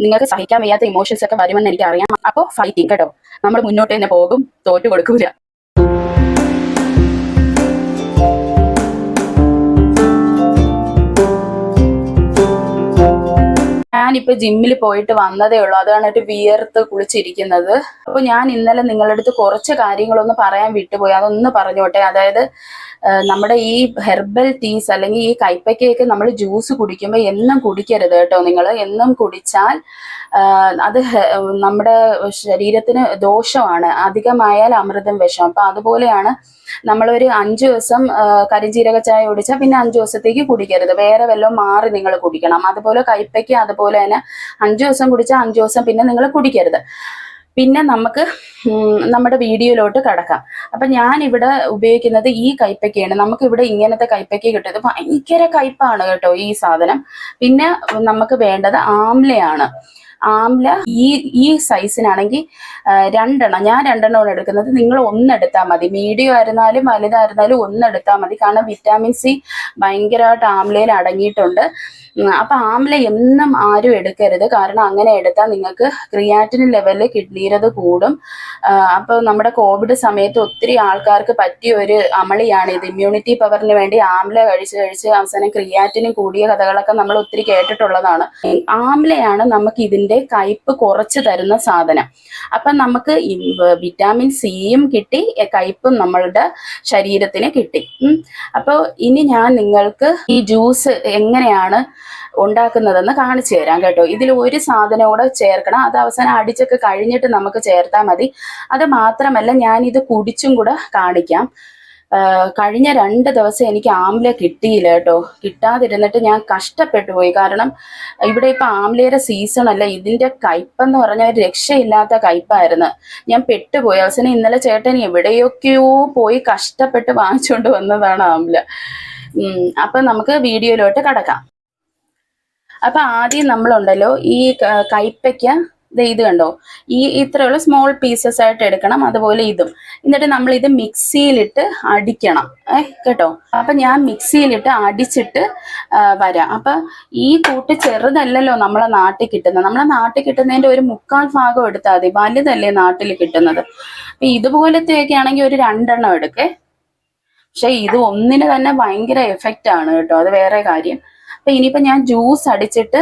നിങ്ങൾക്ക് സഹിക്കാൻ വയ്യാത്ത ഇമോഷൻസ് ഒക്കെ വരുമെന്ന് എനിക്ക് അറിയാം. അപ്പോൾ ഫൈറ്റിംഗ് കേട്ടോ, നമ്മൾ മുന്നോട്ട് തന്നെ പോകും, തോറ്റു കൊടുക്കൂല. ഞാനിപ്പോ ജിമ്മിൽ പോയിട്ട് വന്നതേ ഉള്ളൂ, അതാണ് വിയർത്ത് കുളിച്ചിരിക്കുന്നത്. അപ്പൊ ഞാൻ ഇന്നലെ നിങ്ങളുടെ അടുത്ത് കുറച്ച് കാര്യങ്ങളൊന്ന് പറയാൻ വിട്ടുപോയി, അതൊന്ന് പറഞ്ഞോട്ടെ. അതായത് നമ്മുടെ ഈ ഹെർബൽ ടീസ് അല്ലെങ്കിൽ ഈ കൈപ്പയ്ക്കൊക്കെ നമ്മൾ ജ്യൂസ് കുടിക്കുമ്പോൾ എന്നും കുടിക്കരുത് കേട്ടോ. നിങ്ങൾ എന്നും കുടിച്ചാൽ അത് നമ്മുടെ ശരീരത്തിന് ദോഷമാണ്. അധികമായാൽ അമൃതം വിഷം. അപ്പൊ അതുപോലെയാണ് നമ്മളൊരു 5 ദിവസം കരിഞ്ജീരക ചായ കുടിച്ചാൽ പിന്നെ 5 ദിവസത്തേക്ക് കുടിക്കരുത്, വേറെ വല്ലതും മാറി നിങ്ങൾ കുടിക്കണം. അതുപോലെ കൈപ്പയ്ക്ക് അതുപോലെ തന്നെ 5 ദിവസം കുടിച്ചാൽ 5 ദിവസം പിന്നെ നിങ്ങൾ കുടിക്കരുത്. പിന്നെ നമുക്ക് നമ്മുടെ വീഡിയോയിലോട്ട് കടക്കാം. അപ്പൊ ഞാൻ ഇവിടെ ഉപയോഗിക്കുന്നത് ഈ കൈപ്പയ്ക്കയാണ്. നമുക്ക് ഇവിടെ ഇങ്ങനത്തെ കൈപ്പയ്ക്ക കിട്ടുന്നത് ഭയങ്കര കയ്പാണ് കേട്ടോ ഈ സാധനം. പിന്നെ നമുക്ക് വേണ്ടത് ആംലയാണ്. ആംല ഈ സൈസിനാണെങ്കിൽ 2 എണ്ണം, ഞാൻ 2 എണ്ണമാണ് എടുക്കുന്നത്. നിങ്ങൾ 1 എടുത്താൽ മതി. മീഡിയം ആയിരുന്നാലും വലുതായിരുന്നാലും 1 എടുത്താൽ മതി. കാരണം വിറ്റാമിൻ സി ഭയങ്കരമായിട്ട് ആംലയിൽ അടങ്ങിയിട്ടുണ്ട്. അപ്പൊ ആംല എന്നും ആരും എടുക്കരുത്. കാരണം അങ്ങനെ എടുത്താൽ നിങ്ങൾക്ക് ക്രിയാറ്റിൻ ലെവലിൽ കിഡ്നിയിലത് കൂടും. അപ്പൊ നമ്മുടെ കോവിഡ് സമയത്ത് ഒത്തിരി ആൾക്കാർക്ക് പറ്റിയ ഒരു അമളിയാണ് ഇത്. ഇമ്മ്യൂണിറ്റി പവറിന് വേണ്ടി ആംല കഴിച്ച് അവസാനം ക്രിയാറ്റിനും കൂടിയ കഥകളൊക്കെ നമ്മൾ ഒത്തിരി കേട്ടിട്ടുള്ളതാണ്. ആംലയാണ് നമുക്ക് ഇതിന്റെ കയ്പ് കുറച്ച് തരുന്ന സാധനം. അപ്പൊ നമുക്ക് വിറ്റാമിൻ സിയും കിട്ടി, കയ്പും നമ്മളുടെ ശരീരത്തിന് കിട്ടി. അപ്പോൾ ഇനി ഞാൻ നിങ്ങൾക്ക് ഈ ജ്യൂസ് എങ്ങനെയാണ് ഉണ്ടാക്കുന്നതെന്ന് കാണിച്ചു തരാം കേട്ടോ. ഇതിൽ ഒരു സാധനം കൂടെ ചേർക്കണം, അത് അവസാനം അടിച്ചൊക്കെ കഴിഞ്ഞിട്ട് നമുക്ക് ചേർത്താൽ മതി. അത് മാത്രമല്ല ഞാൻ ഇത് കുടിച്ചും കൂടെ കാണിക്കാം. കഴിഞ്ഞ 2 ദിവസം എനിക്ക് ആംല കിട്ടിയില്ല കേട്ടോ. കിട്ടാതിരുന്നിട്ട് ഞാൻ കഷ്ടപ്പെട്ടു പോയി. കാരണം ഇവിടെ ഇപ്പൊ ആംലയുടെ സീസൺ അല്ല. ഇതിന്റെ കയ്പെന്ന് പറഞ്ഞാൽ രക്ഷയില്ലാത്ത കയ്പായിരുന്നു. ഞാൻ പെട്ടുപോയി. അവസാനം ഇന്നലെ ചേട്ടൻ എവിടെയൊക്കെയോ പോയി കഷ്ടപ്പെട്ട് വാങ്ങിച്ചുകൊണ്ട് വന്നതാണ് ആംല. അപ്പൊ നമുക്ക് വീഡിയോയിലോട്ട് കടക്കാം. അപ്പൊ ആദ്യം നമ്മളുണ്ടല്ലോ ഈ കൈപ്പയ്ക്ക ഇത് കണ്ടോ, ഇത്രയുള്ള സ്മോൾ പീസസ് ആയിട്ട് എടുക്കണം. അതുപോലെ ഇതും. എന്നിട്ട് നമ്മൾ ഇത് മിക്സിയിലിട്ട് അടിക്കണം കേട്ടോ. അപ്പൊ ഞാൻ മിക്സിയിലിട്ട് അടിച്ചിട്ട് വരാം. അപ്പൊ ഈ കൂട്ട് ചെറുതല്ലല്ലോ നമ്മളെ നാട്ടിൽ കിട്ടുന്നത്. നമ്മളെ നാട്ടിൽ കിട്ടുന്നതിന്റെ ഒരു 3/4 ഭാഗം എടുത്താൽ മതി. വലുതല്ലേ നാട്ടിൽ കിട്ടുന്നത്. അപ്പൊ ഇതുപോലത്തെയൊക്കെ ആണെങ്കിൽ ഒരു 2 എണ്ണം എടുക്കേ. പക്ഷെ ഇത് ഒന്നിന് തന്നെ ഭയങ്കര എഫക്റ്റ് ആണ് കേട്ടോ, അത് വേറെ കാര്യം. അപ്പൊ ഇനിയിപ്പോ ഞാൻ ജ്യൂസ് അടിച്ചിട്ട്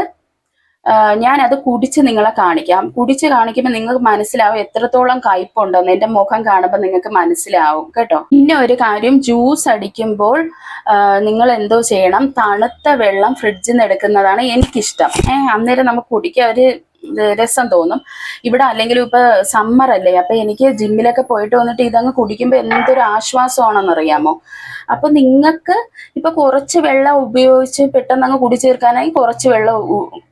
ഞാനത് കുടിച്ച് നിങ്ങളെ കാണിക്കാം. കുടിച്ച് കാണിക്കുമ്പോൾ നിങ്ങൾക്ക് മനസ്സിലാവും എത്രത്തോളം കയ്പുണ്ടെന്ന്. എൻ്റെ മുഖം കാണുമ്പോൾ നിങ്ങൾക്ക് മനസ്സിലാവും കേട്ടോ. പിന്നെ ഒരു കാര്യം, ജ്യൂസ് അടിക്കുമ്പോൾ നിങ്ങൾ എന്തോ ചെയ്യണം, തണുത്ത വെള്ളം ഫ്രിഡ്ജിൽ നിന്ന് എടുക്കുന്നതാണ് എനിക്കിഷ്ടം. അന്നേരം നമുക്ക് കുടിക്കാൻ ഒരു രസം തോന്നും. ഇവിടെ അല്ലെങ്കിലും ഇപ്പൊ സമ്മർ അല്ലേ, അപ്പൊ എനിക്ക് ജിമ്മിലൊക്കെ പോയിട്ട് വന്നിട്ട് ഇതങ്ങ് കുടിക്കുമ്പോൾ എന്തൊരു ആശ്വാസമാണെന്നറിയാമോ. അപ്പൊ നിങ്ങൾക്ക് ഇപ്പൊ കുറച്ച് വെള്ളം ഉപയോഗിച്ച് പെട്ടെന്ന് അങ്ങ് കുടിച്ചേർക്കാനായി കുറച്ച് വെള്ളം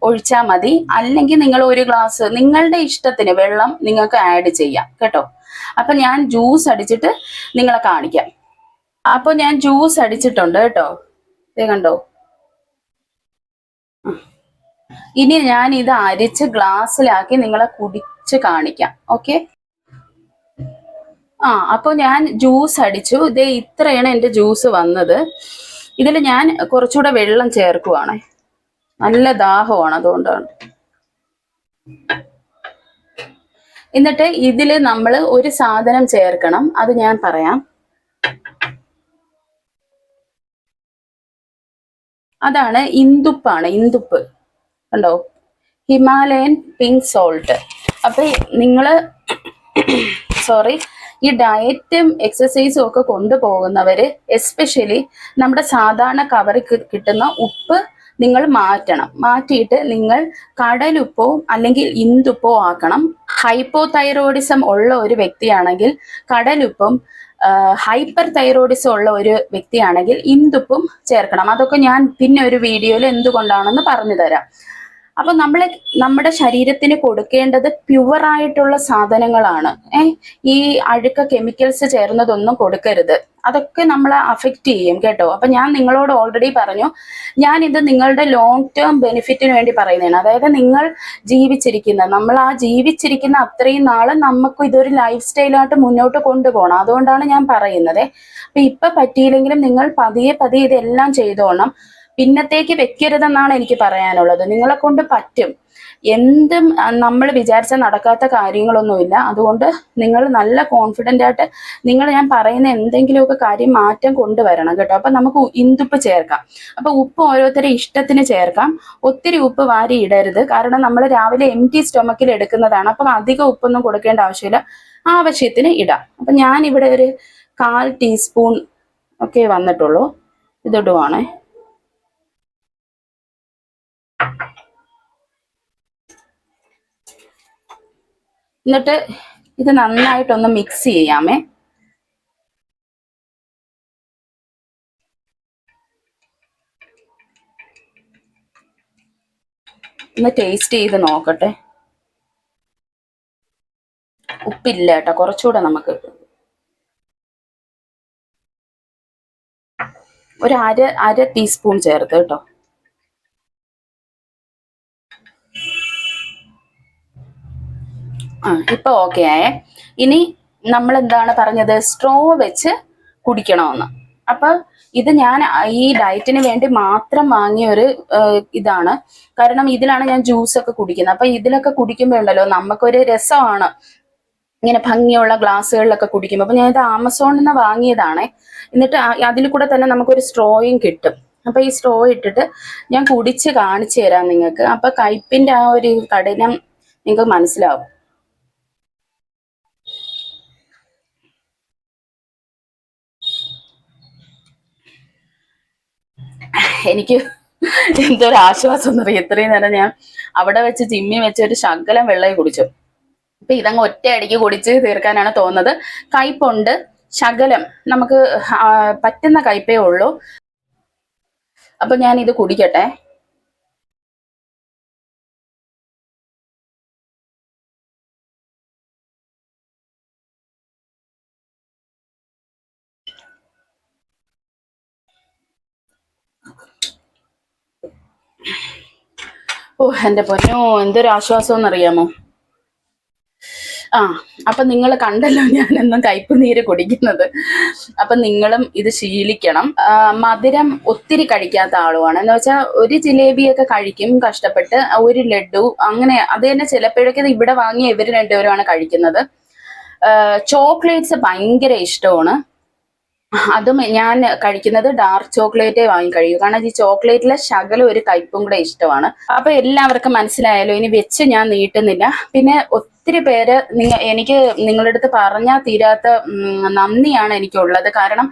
ഒഴിച്ചാൽ മതി. അല്ലെങ്കിൽ നിങ്ങൾ ഒരു ഗ്ലാസ് നിങ്ങളുടെ ഇഷ്ടത്തിന് വെള്ളം നിങ്ങൾക്ക് ആഡ് ചെയ്യാം കേട്ടോ. അപ്പൊ ഞാൻ ജ്യൂസ് അടിച്ചിട്ട് നിങ്ങളെ കാണിക്കാം. അപ്പൊ ഞാൻ ജ്യൂസ് അടിച്ചിട്ടുണ്ട് കേട്ടോ, കണ്ടോ. ഇനി ഞാൻ ഇത് അരിച്ച് ഗ്ലാസ്സിലാക്കി നിങ്ങളെ കുടിച്ച് കാണിക്കാം. ഓക്കെ. അപ്പോൾ ഞാൻ ജ്യൂസ് അടിച്ചു. ഇതേ ഇത്രയാണ് എൻ്റെ ജ്യൂസ് വന്നത്. ഇതിൽ ഞാൻ കുറച്ചുകൂടെ വെള്ളം ചേർക്കുവാണ്. നല്ല ദാഹമാണ്, അതുകൊണ്ടാണ്. എന്നിട്ട് ഇതിൽ നമ്മൾ ഒരു സാധനം ചേർക്കണം, അത് ഞാൻ പറയാം. അതാണ് ഇന്ദുപ്പാണ്. ഇന്ദുപ്പ് കണ്ടോ, ഹിമാലയൻ പിങ്ക് സോൾട്ട്. അപ്പൊ നിങ്ങള് ഈ ഡയറ്റും എക്സസൈസും ഒക്കെ കൊണ്ടുപോകുന്നവര് എസ്പെഷ്യലി നമ്മുടെ സാധാരണ കവറിൽ കിട്ടുന്ന ഉപ്പ് നിങ്ങൾ മാറ്റണം. മാറ്റിയിട്ട് നിങ്ങൾ കടലുപ്പോ അല്ലെങ്കിൽ ഇന്ദുപ്പോ ആക്കണം. ഹൈപ്പോതൈറോയിഡിസം ഉള്ള ഒരു വ്യക്തിയാണെങ്കിൽ കടലുപ്പും, ഹൈപ്പർ തൈറോയിഡിസം ഉള്ള ഒരു വ്യക്തിയാണെങ്കിൽ ഇന്ദുപ്പും ചേർക്കണം. അതൊക്കെ ഞാൻ പിന്നെ ഒരു വീഡിയോയിൽ എന്തുകൊണ്ടാണെന്ന് പറഞ്ഞു തരാം. അപ്പൊ നമ്മുടെ ശരീരത്തിന് കൊടുക്കേണ്ടത് പ്യുവറായിട്ടുള്ള സാധനങ്ങളാണ്. ഈ അഴുക്ക കെമിക്കൽസ് ചേർന്നതൊന്നും കൊടുക്കരുത്. അതൊക്കെ നമ്മളെ അഫക്റ്റ് ചെയ്യും കേട്ടോ. അപ്പൊ ഞാൻ നിങ്ങളോട് ഓൾറെഡി പറഞ്ഞു, ഞാൻ ഇത് നിങ്ങളുടെ ലോങ് ടേം ബെനിഫിറ്റിന് വേണ്ടി പറയുന്നതാണ്. അതായത് നിങ്ങൾ നമ്മൾ ആ ജീവിച്ചിരിക്കുന്ന അത്രയും നാള് നമുക്ക് ഇതൊരു ലൈഫ് സ്റ്റൈലായിട്ട് മുന്നോട്ട് കൊണ്ടുപോകണം. അതുകൊണ്ടാണ് ഞാൻ പറയുന്നത്. അപ്പൊ ഇപ്പൊ പറ്റിയില്ലെങ്കിലും നിങ്ങൾ പതിയെ ഇതെല്ലാം ചെയ്തോണം. പിന്നത്തേക്ക് വെക്കരുതെന്നാണ് എനിക്ക് പറയാനുള്ളത്. നിങ്ങളെ കൊണ്ട് പറ്റും. എന്തും നമ്മൾ വിചാരിച്ചാൽ നടക്കാത്ത കാര്യങ്ങളൊന്നുമില്ല. അതുകൊണ്ട് നിങ്ങൾ നല്ല കോൺഫിഡൻ്റ് ആയിട്ട് ഞാൻ പറയുന്ന എന്തെങ്കിലുമൊക്കെ കാര്യം മാറ്റം കൊണ്ടുവരണം കേട്ടോ. അപ്പം നമുക്ക് ഇന്ദുപ്പ് ചേർക്കാം. അപ്പം ഉപ്പ് ഓരോരുത്തരുടെ ഇഷ്ടത്തിന് ചേർക്കാം. ഒത്തിരി ഉപ്പ് വാരി ഇടരുത്, കാരണം നമ്മൾ രാവിലെ എംപ്റ്റി സ്റ്റൊമക്കിൽ എടുക്കുന്നതാണ്. അപ്പം അധികം ഉപ്പൊന്നും കൊടുക്കേണ്ട ആവശ്യമില്ല, ആവശ്യത്തിന് ഇടാം. അപ്പം ഞാനിവിടെ ഒരു 1/4 ടീസ്പൂൺ ഒക്കെ വന്നിട്ടുള്ളൂ, ഇതിടുവാണേ. എന്നിട്ട് ഇത് നന്നായിട്ടൊന്ന് മിക്സ് ചെയ്യാമേ. ഒന്ന് ടേസ്റ്റ് ചെയ്ത് നോക്കട്ടെ. ഉപ്പില്ല കേട്ടോ, കുറച്ചുകൂടെ നമുക്ക് ഒരു അര ടീസ്പൂൺ ചേർത്ത് കേട്ടോ. ഇപ്പൊ ഓക്കെ ആയേ. ഇനി നമ്മൾ എന്താണ് പറഞ്ഞത്, സ്ട്രോ വെച്ച് കുടിക്കണമെന്ന്. അപ്പൊ ഇത് ഞാൻ ഈ ഡയറ്റിന് വേണ്ടി മാത്രം വാങ്ങിയ ഒരു ഇതാണ്. കാരണം ഇതിലാണ് ഞാൻ ജ്യൂസൊക്കെ കുടിക്കുന്നത്. അപ്പൊ ഇതിലൊക്കെ കുടിക്കുമ്പോ ഉണ്ടല്ലോ നമുക്കൊരു രസമാണ്, ഇങ്ങനെ ഭംഗിയുള്ള ഗ്ലാസ്സുകളിലൊക്കെ കുടിക്കുമ്പോൾ. അപ്പൊ ഞാൻ ഇത് ആമസോണിൽ നിന്ന് വാങ്ങിയതാണ്. എന്നിട്ട് അതിൽ കൂടെ തന്നെ നമുക്കൊരു സ്ട്രോയും കിട്ടും. അപ്പൊ ഈ സ്ട്രോ ഇട്ടിട്ട് ഞാൻ കുടിച്ച് കാണിച്ചു തരാം നിങ്ങൾക്ക്. അപ്പൊ കയ്പിന്റെ ആ ഒരു കഠിനം നിങ്ങൾക്ക് മനസ്സിലാവും. എനിക്ക് എന്തൊരു ആശ്വാസം എന്നറിയാം. ഇത്രയും നേരം ഞാൻ അവിടെ വെച്ച് ജിമ്മി വെച്ച് ഒരു ശകലം വെള്ളം കുടിച്ചു. അപ്പൊ ഇതങ്ങ് ഒറ്റയടിക്ക് കുടിച്ച് തീർക്കാനാണ് തോന്നുന്നത്. കയ്പുണ്ട് ശകലം, നമുക്ക് പറ്റുന്ന കയ്പേ ഉള്ളൂ. അപ്പൊ ഞാൻ ഇത് കുടിക്കട്ടെ. എന്റെ പൊന്നോ, എന്തൊരു ആശ്വാസം എന്നറിയാമോ. അപ്പൊ നിങ്ങൾ കണ്ടല്ലോ ഞാൻ എന്നും കയ്പ് നീര് കുടിക്കുന്നത്. അപ്പൊ നിങ്ങളും ഇത് ശീലിക്കണം. മധുരം ഒത്തിരി കഴിക്കാത്ത ആളുമാണ് എന്ന് വെച്ചാൽ ഒരു ജിലേബിയൊക്കെ കഴിക്കും കഷ്ടപ്പെട്ട്, ഒരു ലഡു അങ്ങനെ. അത് തന്നെ ചിലപ്പോഴൊക്കെ ഇവിടെ വാങ്ങിയ ഇവർ രണ്ടുപേരുമാണ് കഴിക്കുന്നത്. ചോക്ലേറ്റ്സ് ഭയങ്കര ഇഷ്ടമാണ്. അതും ഞാൻ കഴിക്കുന്നത് ഡാർക്ക് ചോക്ലേറ്റേ വാങ്ങി കഴിയും, കാരണം ഈ ചോക്ലേറ്റിലെ ശകലം ഒരു കയ്പും കൂടെ ഇഷ്ടമാണ്. അപ്പൊ എല്ലാവർക്കും മനസ്സിലായാലോ, ഇനി വെച്ച് ഞാൻ നീട്ടുന്നില്ല. പിന്നെ ഒത്തിരി പേര് എനിക്ക് നിങ്ങളുടെ അടുത്ത് പറഞ്ഞാൽ തീരാത്ത നന്ദിയാണ് എനിക്കുള്ളത്. കാരണം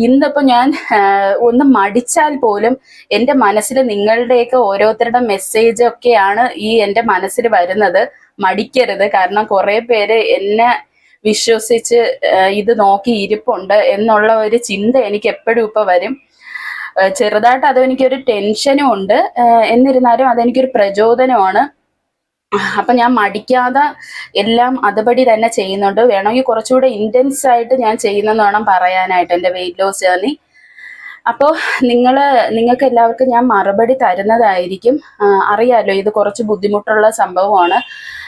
ഇന്നിപ്പോ ഞാൻ ഒന്ന് മടിച്ചാൽ പോലും എൻ്റെ മനസ്സിൽ നിങ്ങളുടെയൊക്കെ ഓരോരുത്തരുടെ മെസ്സേജ് ഒക്കെയാണ് ഈ എൻ്റെ മനസ്സിൽ വരുന്നത്. മടിക്കരുത്, കാരണം കുറെ പേര് എന്നെ വിശ്വസിച്ച് ഇത് നോക്കി ഇരിപ്പുണ്ട് എന്നുള്ള ഒരു ചിന്ത എനിക്ക് എപ്പോഴും ഇപ്പൊ വരും. ചെറുതായിട്ട് അതെനിക്കൊരു ടെൻഷനും ഉണ്ട്, എന്നിരുന്നാലും അതെനിക്കൊരു പ്രചോദനമാണ്. അപ്പൊ ഞാൻ മടിക്കാതെ എല്ലാം അതുപടി തന്നെ ചെയ്യുന്നുണ്ട്. വേണമെങ്കിൽ കുറച്ചുകൂടെ ഇന്റൻസ് ആയിട്ട് ഞാൻ ചെയ്യുന്നെന്ന് വേണം പറയാനായിട്ട് എൻ്റെ വെയിറ്റ് ലോസ് ജേർണി. അപ്പോൾ നിങ്ങൾക്ക് എല്ലാവർക്കും ഞാൻ മറുപടി തരുന്നതായിരിക്കും. അറിയാലോ ഇത് കുറച്ച് ബുദ്ധിമുട്ടുള്ള സംഭവമാണ്.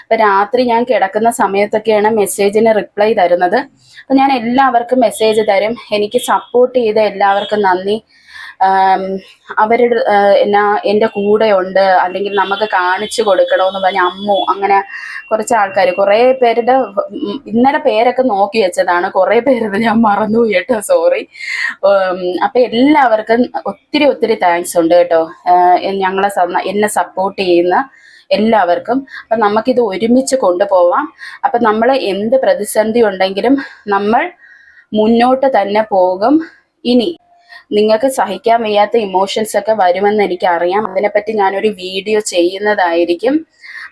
അപ്പം രാത്രി ഞാൻ കിടക്കുന്ന സമയത്തൊക്കെയാണ് മെസ്സേജിന് റിപ്ലൈ തരുന്നത്. അപ്പം ഞാൻ എല്ലാവർക്കും മെസ്സേജ് തരും. എനിക്ക് സപ്പോർട്ട് ചെയ്ത എല്ലാവർക്കും നന്ദി. അവരുടെ എൻ്റെ കൂടെ ഉണ്ട്, അല്ലെങ്കിൽ നമുക്ക് കാണിച്ചു കൊടുക്കണമെന്ന് പറഞ്ഞ അമ്മു, അങ്ങനെ കുറച്ച് ആൾക്കാർ, കുറേ പേരുടെ ഇന്നലെ പേരൊക്കെ നോക്കി വെച്ചതാണ്, കുറേ പേരത് ഞാൻ മറന്നുപോയി കേട്ടോ, സോറി. അപ്പം എല്ലാവർക്കും ഒത്തിരി ഒത്തിരി താങ്ക്സ് ഉണ്ട് കേട്ടോ, എന്നെ സപ്പോർട്ട് ചെയ്യുന്ന എല്ലാവർക്കും. അപ്പം നമുക്കിത് ഒരുമിച്ച് കൊണ്ടുപോവാം. അപ്പം നമ്മൾ എന്ത് പ്രതിസന്ധി ഉണ്ടെങ്കിലും നമ്മൾ മുന്നോട്ട് തന്നെ പോകും. ഇനി നിങ്ങൾക്ക് സഹിക്കാൻ വയ്യാത്ത ഇമോഷൻസ് ഒക്കെ വരുമെന്ന് എനിക്കറിയാം. അതിനെപ്പറ്റി ഞാനൊരു വീഡിയോ ചെയ്യുന്നതായിരിക്കും.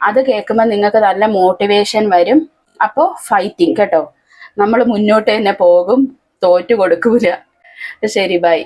അത് കേൾക്കുമ്പോൾ നിങ്ങൾക്ക് നല്ല മോട്ടിവേഷൻ വരും. അപ്പോൾ ഫൈറ്റിംഗ് കേട്ടോ, നമ്മൾ മുന്നോട്ട് തന്നെ പോകും, തോറ്റു കൊടുക്കൂല. ശരി, ബൈ.